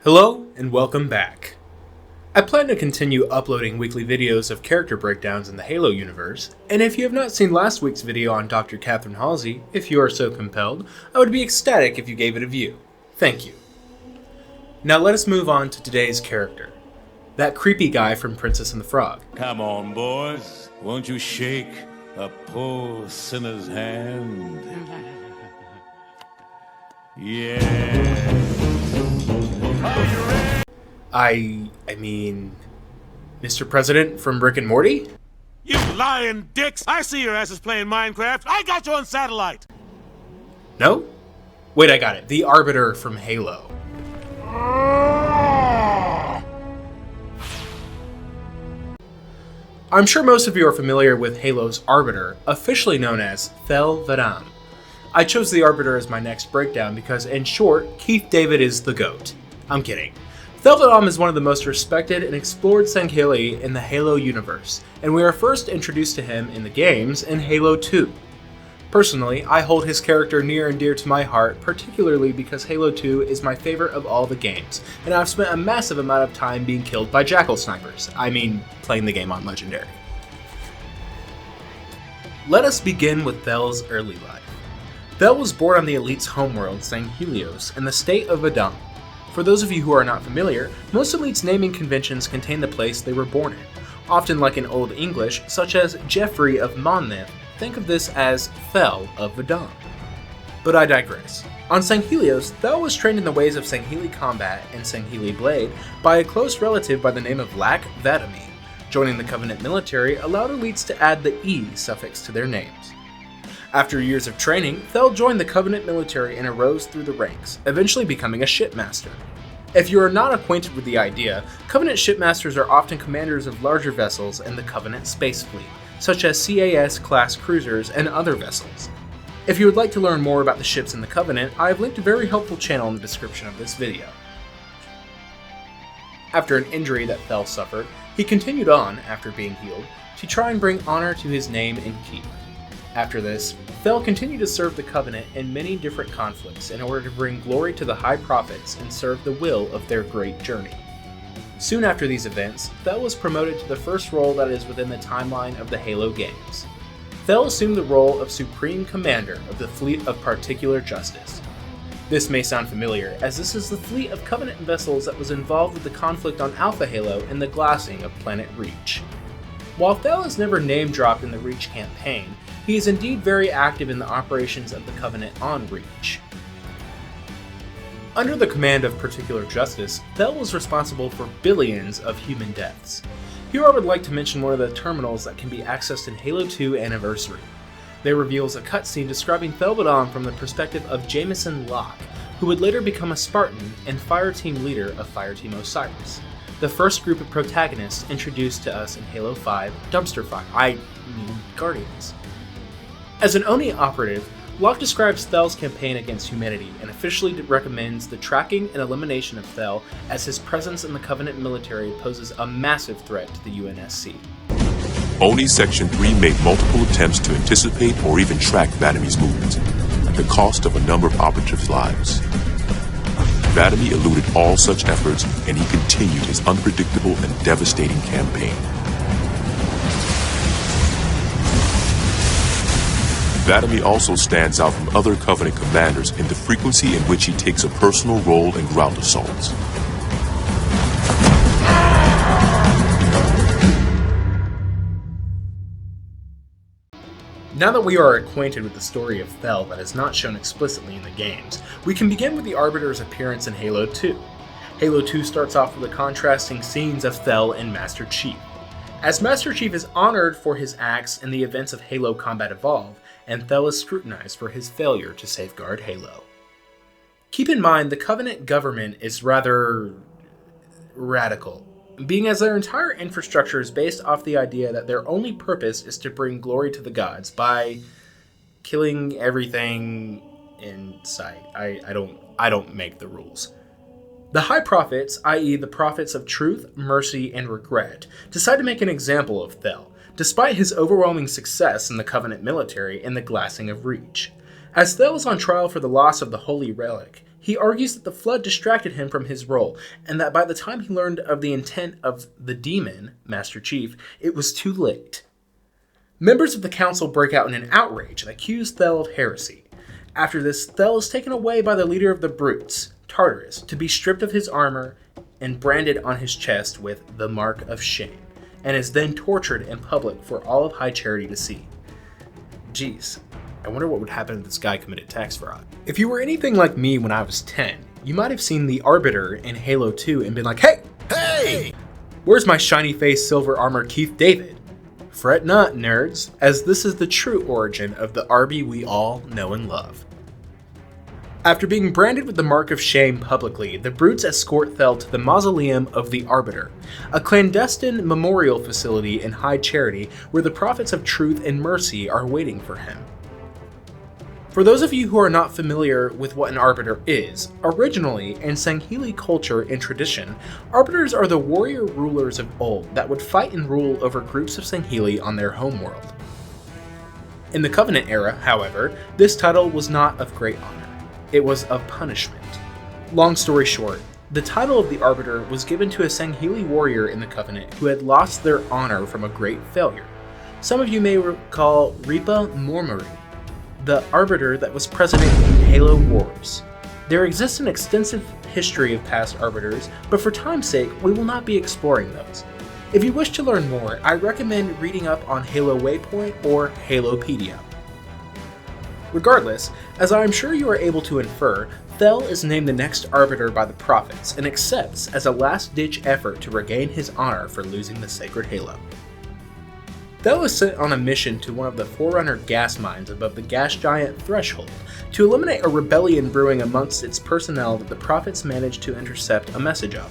Hello, and welcome back. I plan to continue uploading weekly videos of character breakdowns in the Halo universe, and if you have not seen last week's video on Dr. Catherine Halsey, if you are so compelled, I would be ecstatic if you gave it a view. Thank you. Now let us move on to today's character. That creepy guy from Princess and the Frog. Come on, boys. Won't you shake a poor sinner's hand? Yeah. I mean, Mr. President from Rick and Morty? You lying dicks! I see your asses playing Minecraft. I got you on satellite. No? Wait, I got it. The Arbiter from Halo. I'm sure most of you are familiar with Halo's Arbiter, officially known as Thel Vadam. I chose the Arbiter as my next breakdown because, in short, Keith David is the GOAT. I'm kidding. Thel Vadam is one of the most respected and explored Sangheli in the Halo universe, and we are first introduced to him in the games in Halo 2. Personally, I hold his character near and dear to my heart, particularly because Halo 2 is my favorite of all the games, and I've spent a massive amount of time being killed by jackal snipers. I mean, playing the game on Legendary. Let us begin with Thel's early life. Thel was born on the Elite's homeworld, Sanghelios, in the state of Vadam. For those of you who are not familiar, most Elite's naming conventions contain the place they were born in, often like in Old English, such as Geoffrey of Monmouth. Think of this as Thel of Vadam. But I digress. On Sanghelios, Thel was trained in the ways of Sangheli combat and Sangheli blade by a close relative by the name of Vadam. Joining the Covenant military allowed Elites to add the E suffix to their names. After years of training, Thel joined the Covenant military and arose through the ranks, eventually becoming a shipmaster. If you are not acquainted with the idea, Covenant shipmasters are often commanders of larger vessels in the Covenant space fleet, such as CAS-class cruisers and other vessels. If you would like to learn more about the ships in the Covenant, I have linked a very helpful channel in the description of this video. After an injury that Thel suffered, he continued on, after being healed, to try and bring honor to his name and keep. After this, Thel continued to serve the Covenant in many different conflicts in order to bring glory to the High Prophets and serve the will of their great journey. Soon after these events, Thel was promoted to the first role that is within the timeline of the Halo games. Thel assumed the role of Supreme Commander of the Fleet of Particular Justice. This may sound familiar, as this is the fleet of Covenant vessels that was involved with the conflict on Alpha Halo and the glassing of Planet Reach. While Thel is never name-dropped in the Reach campaign, he is indeed very active in the operations of the Covenant on Reach. Under the command of Particular Justice, Thel was responsible for billions of human deaths. Here I would like to mention one of the terminals that can be accessed in Halo 2 Anniversary. There reveals a cutscene describing Thel Vadam from the perspective of Jameson Locke, who would later become a Spartan and Fireteam leader of Fireteam Osiris, the first group of protagonists introduced to us in Halo 5 Dumpster Fire, Guardians. As an Oni operative, Locke describes Thel's campaign against humanity and officially recommends the tracking and elimination of Thel, as his presence in the Covenant military poses a massive threat to the UNSC. Oni Section 3 made multiple attempts to anticipate or even track Vadam's movements, at the cost of a number of operatives' lives. Vadam eluded all such efforts, and he continued his unpredictable and devastating campaign. Vadam also stands out from other Covenant commanders in the frequency in which he takes a personal role in ground assaults. Now that we are acquainted with the story of Thel that is not shown explicitly in the games, we can begin with the Arbiter's appearance in Halo 2. Halo 2 starts off with the contrasting scenes of Thel and Master Chief. As Master Chief is honored for his acts in the events of Halo Combat Evolve, and Thel is scrutinized for his failure to safeguard Halo. Keep in mind, the Covenant government is rather radical, being as their entire infrastructure is based off the idea that their only purpose is to bring glory to the gods by killing everything in sight. I don't make the rules. The High Prophets, i.e. the Prophets of Truth, Mercy, and Regret, decide to make an example of Thel, despite his overwhelming success in the Covenant military and the glassing of Reach. As Thel is on trial for the loss of the Holy Relic, He argues that the flood distracted him from his role, and that by the time he learned of the intent of the demon, Master Chief, it was too late. Members of the council break out in an outrage and accuse Thel of heresy. After this, Thel is taken away by the leader of the brutes, Tartarus, to be stripped of his armor and branded on his chest with the Mark of Shame, and is then tortured in public for all of High Charity to see. Jeez, I wonder what would happen if this guy committed tax fraud. If you were anything like me when I was 10, you might have seen the Arbiter in Halo 2 and been like, Hey! Where's my shiny-faced silver armor Keith David? Fret not, nerds, as this is the true origin of the Arby we all know and love. After being branded with the Mark of Shame publicly, the brutes escort Thel to the Mausoleum of the Arbiter, a clandestine memorial facility in High Charity where the prophets of truth and mercy are waiting for him. For those of you who are not familiar with what an Arbiter is, originally, in Sangheili culture and tradition, Arbiters are the warrior rulers of old that would fight and rule over groups of Sangheili on their homeworld. In the Covenant era, however, this title was not of great honor. It was of punishment. Long story short, the title of the Arbiter was given to a Sangheili warrior in the Covenant who had lost their honor from a great failure. Some of you may recall Ripa Mormuri, the Arbiter that was present in Halo Wars. There exists an extensive history of past Arbiters, but for time's sake, we will not be exploring those. If you wish to learn more, I recommend reading up on Halo Waypoint or Halopedia. Regardless, as I am sure you are able to infer, Thel is named the next Arbiter by the prophets and accepts as a last-ditch effort to regain his honor for losing the sacred Halo. Thel is sent on a mission to one of the Forerunner gas mines above the gas giant Threshold to eliminate a rebellion brewing amongst its personnel that the prophets managed to intercept a message of.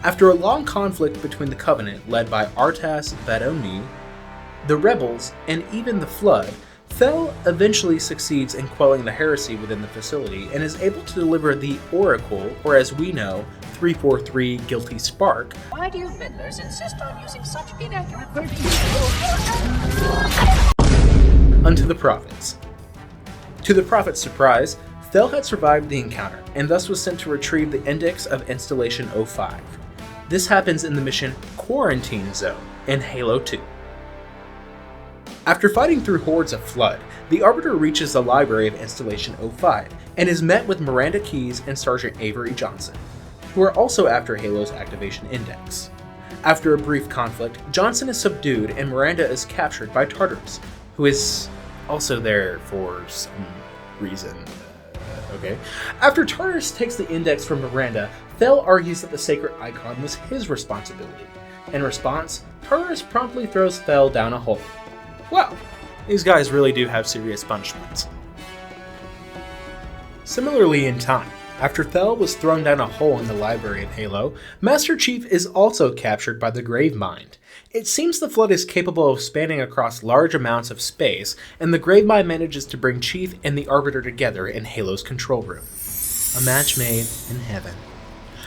After a long conflict between the Covenant led by Artas Vadam, the rebels, and even the Flood, Thel eventually succeeds in quelling the heresy within the facility and is able to deliver the Oracle, or as we know, 343 Guilty Spark. Why do you meddlers insist on using such inaccurate verbiage? Unto the prophets. To the prophet's surprise, Thel had survived the encounter, and thus was sent to retrieve the index of Installation 05. This happens in the mission Quarantine Zone in Halo 2. After fighting through hordes of Flood, the Arbiter reaches the library of Installation 05, and is met with Miranda Keyes and Sergeant Avery Johnson, who are also after Halo's activation index. After a brief conflict, Johnson is subdued and Miranda is captured by Tartarus, who is also there for some reason. Okay. After Tartarus takes the index from Miranda, Thel argues that the sacred icon was his responsibility. In response, Tartarus promptly throws Thel down a hole. Well, these guys really do have serious punishments. Similarly in time, after Thel was thrown down a hole in the library of Halo, Master Chief is also captured by the Gravemind. It seems the Flood is capable of spanning across large amounts of space, and the Gravemind manages to bring Chief and the Arbiter together in Halo's control room. A match made in heaven.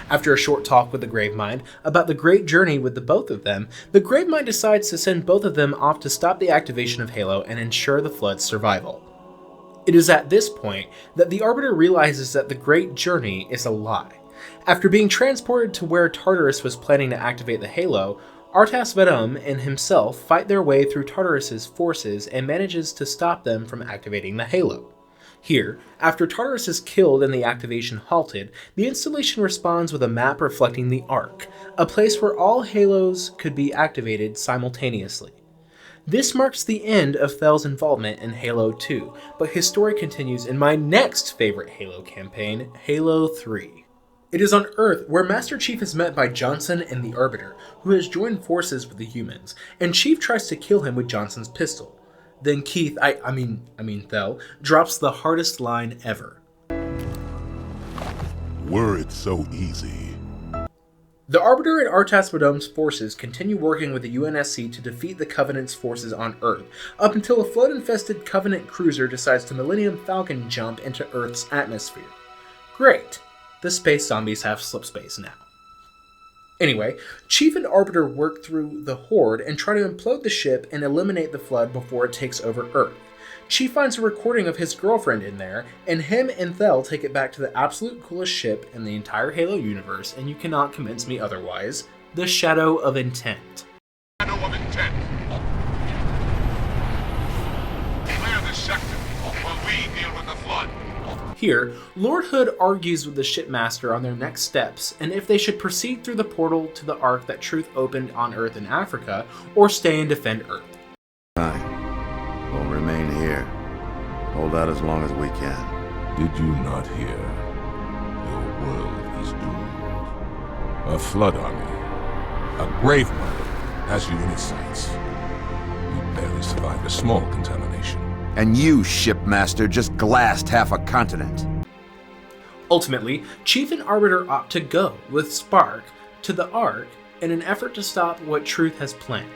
After a short talk with the Gravemind about the great journey with the both of them, the Gravemind decides to send both of them off to stop the activation of Halo and ensure the Flood's survival. It is at this point that the Arbiter realizes that the great journey is a lie. After being transported to where Tartarus was planning to activate the Halo, Artas Vadam and himself fight their way through Tartarus' forces and manages to stop them from activating the Halo. Here, after Tartarus is killed and the activation halted, the installation responds with a map reflecting the Ark, a place where all Halos could be activated simultaneously. This marks the end of Thel's involvement in Halo 2, but his story continues in my next favorite Halo campaign, Halo 3. It is on Earth where Master Chief is met by Johnson and the Arbiter, who has joined forces with the humans, and Chief tries to kill him with Johnson's pistol. Then Keith, Thel, drops the hardest line ever. Were it so easy. The Arbiter and Artas Vadam's forces continue working with the UNSC to defeat the Covenant's forces on Earth, up until a flood-infested Covenant cruiser decides to Millennium Falcon jump into Earth's atmosphere. Great! The space zombies have slipspace now. Anyway, Chief and Arbiter work through the Horde and try to implode the ship and eliminate the Flood before it takes over Earth. Chief finds a recording of his girlfriend in there, and him and Thel take it back to the absolute coolest ship in the entire Halo universe, and you cannot convince me otherwise, the Shadow of Intent. Shadow of Intent. Clear this sector while we deal with the flood. Here, Lord Hood argues with the shipmaster on their next steps, and if they should proceed through the portal to the Ark that Truth opened on Earth in Africa, or stay and defend Earth. Fine. We'll remain here. Hold out as long as we can. Did you not hear? Your world is doomed. A flood army, a grave mother, has you in its sights. You barely survived a small contamination. And you, shipmaster, just glassed half a continent. Ultimately, Chief and Arbiter opt to go with Spark to the Ark in an effort to stop what Truth has planned.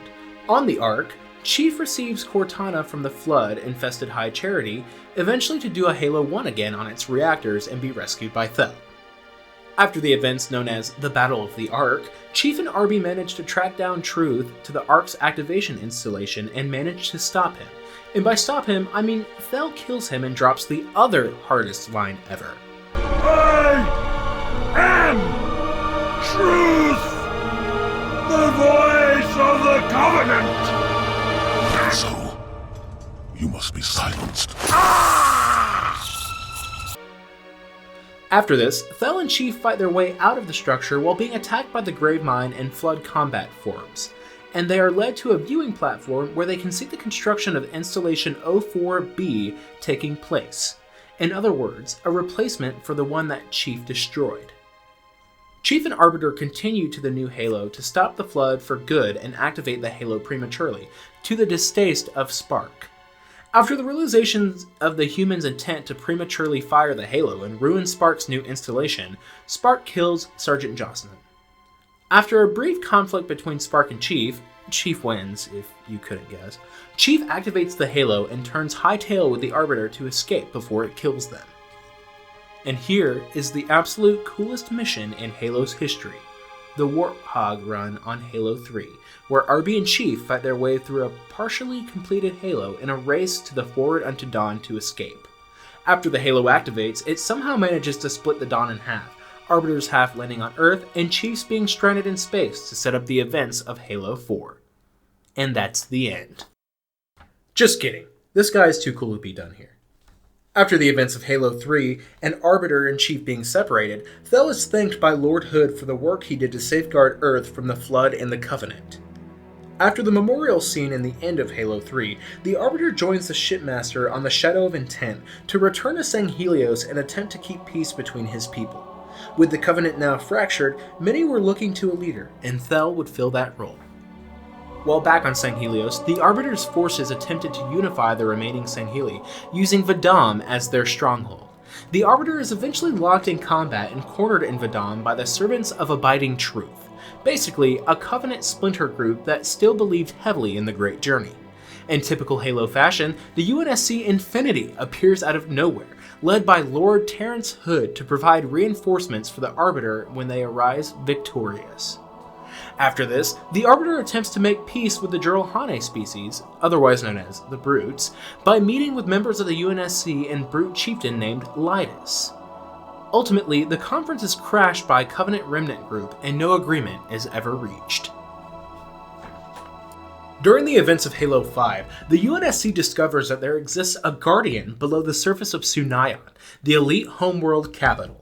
On the Ark, Chief receives Cortana from the flood-infested High Charity, eventually to do a Halo 1 again on its reactors and be rescued by Thel. After the events known as the Battle of the Ark, Chief and Arby manage to track down Truth to the Ark's activation installation and manage to stop him. And by stop him, I mean Thel kills him and drops the other hardest line ever. I am Truth, the voice of the Covenant. So, you must be silenced. After this, Thel and Chief fight their way out of the structure while being attacked by the Grave Mine and Flood combat forms, and they are led to a viewing platform where they can see the construction of Installation 04B taking place. In other words, a replacement for the one that Chief destroyed. Chief and Arbiter continue to the new Halo to stop the Flood for good and activate the Halo prematurely, to the distaste of Spark. After the realization of the humans' intent to prematurely fire the Halo and ruin Spark's new installation, Spark kills Sergeant Jocelyn. After a brief conflict between Spark and Chief wins, if you couldn't guess. Chief activates the Halo and turns hightail with the Arbiter to escape before it kills them. And here is the absolute coolest mission in Halo's history, the Warthog run on Halo 3, where Arby and Chief fight their way through a partially completed Halo in a race to the Forward Unto Dawn to escape. After the Halo activates, it somehow manages to split the Dawn in half, Arbiter's half landing on Earth, and Chief's being stranded in space to set up the events of Halo 4. And that's the end. Just kidding. This guy is too cool to be done here. After the events of Halo 3, and Arbiter and Chief being separated, Thel is thanked by Lord Hood for the work he did to safeguard Earth from the Flood and the Covenant. After the memorial scene in the end of Halo 3, the Arbiter joins the Shipmaster on the Shadow of Intent to return to Sanghelios and attempt to keep peace between his people. With the Covenant now fractured, many were looking to a leader, and Thel would fill that role. While back on Sanghelios, the Arbiter's forces attempted to unify the remaining Sangheli, using Vadam as their stronghold. The Arbiter is eventually locked in combat and cornered in Vadam by the Servants of Abiding Truth, basically a Covenant splinter group that still believed heavily in the Great Journey. In typical Halo fashion, the UNSC Infinity appears out of nowhere, led by Lord Terrence Hood to provide reinforcements for the Arbiter when they arise victorious. After this, the Arbiter attempts to make peace with the Juralhane species, otherwise known as the Brutes, by meeting with members of the UNSC and Brute chieftain named Lytus. Ultimately, the conference is crashed by a Covenant Remnant group and no agreement is ever reached. During the events of Halo 5, the UNSC discovers that there exists a Guardian below the surface of Sunayon, the elite homeworld capital.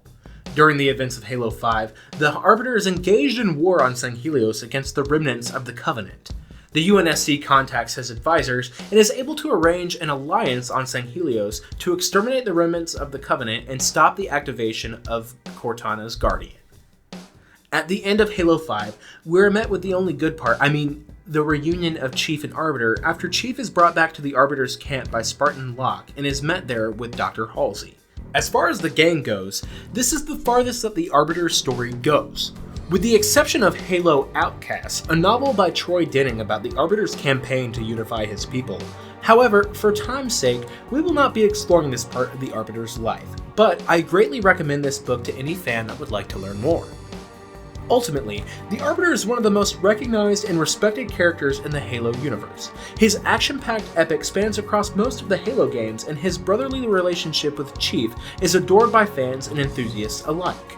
During the events of Halo 5, the Arbiter is engaged in war on Sanghelios against the remnants of the Covenant. The UNSC contacts his advisors and is able to arrange an alliance on Sanghelios to exterminate the remnants of the Covenant and stop the activation of Cortana's Guardian. At the end of Halo 5, we're met with the only good part, the reunion of Chief and Arbiter after Chief is brought back to the Arbiter's camp by Spartan Locke and is met there with Dr. Halsey. As far as the gang goes, this is the farthest that the Arbiter's story goes. With the exception of Halo Outcasts, a novel by Troy Denning about the Arbiter's campaign to unify his people. However, for time's sake, we will not be exploring this part of the Arbiter's life, but I greatly recommend this book to any fan that would like to learn more. Ultimately, the Arbiter is one of the most recognized and respected characters in the Halo universe. His action-packed epic spans across most of the Halo games, and his brotherly relationship with Chief is adored by fans and enthusiasts alike.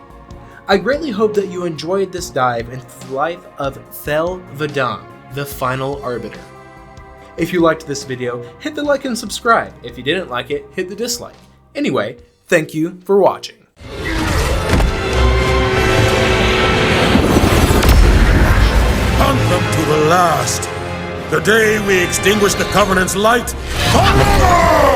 I greatly hope that you enjoyed this dive into the life of Thel Vadam, the final Arbiter. If you liked this video, hit the like and subscribe. If you didn't like it, hit the dislike. Anyway, thank you for watching. Hunt them to the last. The day we extinguish the Covenant's light forever!